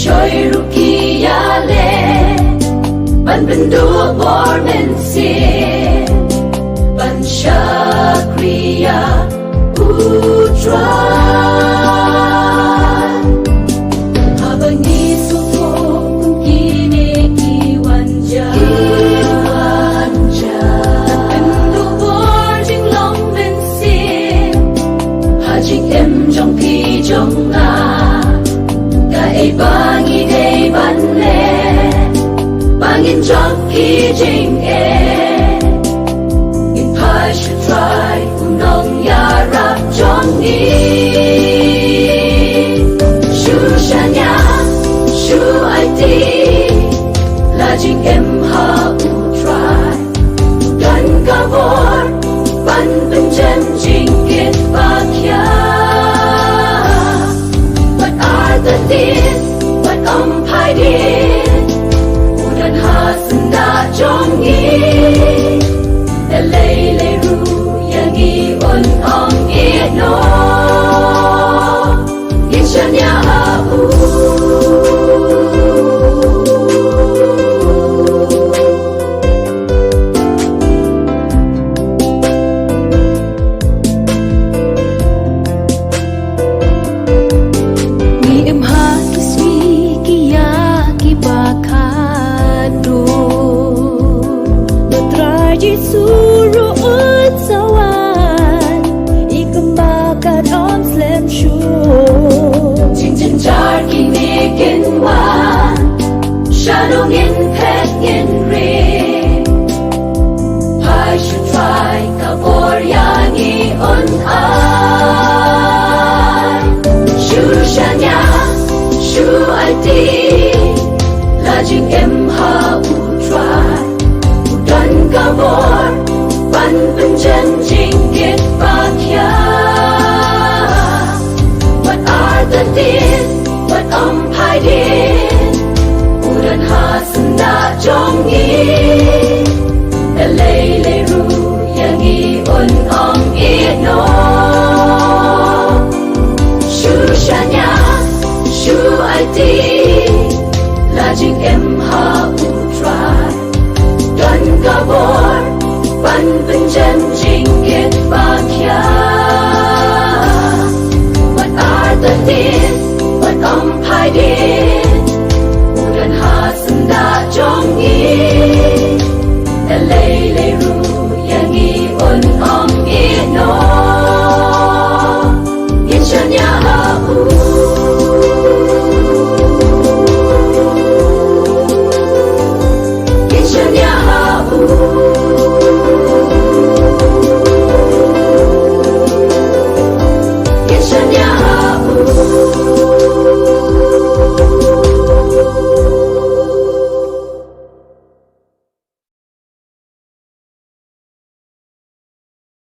chơi ruki ya le ban ben du born and sin ban shakriya putra habang isuko kung kinikiwanja ben du born jing long ben sin hajing em trong pi trong nga ai bangin ay banle bangin junkie jing in pai should try unong yarap jongi shu shanya shu it la jing em ha u try dan gabor ban ben jen jing get ba kya the din what pai din udan hasanda jongi the lele ru yangi on ong it no inshanya u Suru ut sawan ikembakan om slam shoe jing jing jar kinikin wan shanong in pet in re I should try kabor yangi on I shu shanya shu it la jing em ha u try dan gabor ban ben jen jing get ba kya what are the din what pai din udan hasanda jongi the lele ru yangi on ong it no shu shanya shu it la jing em ha u try dan gabor ban ben jen jing get ba kya what are the din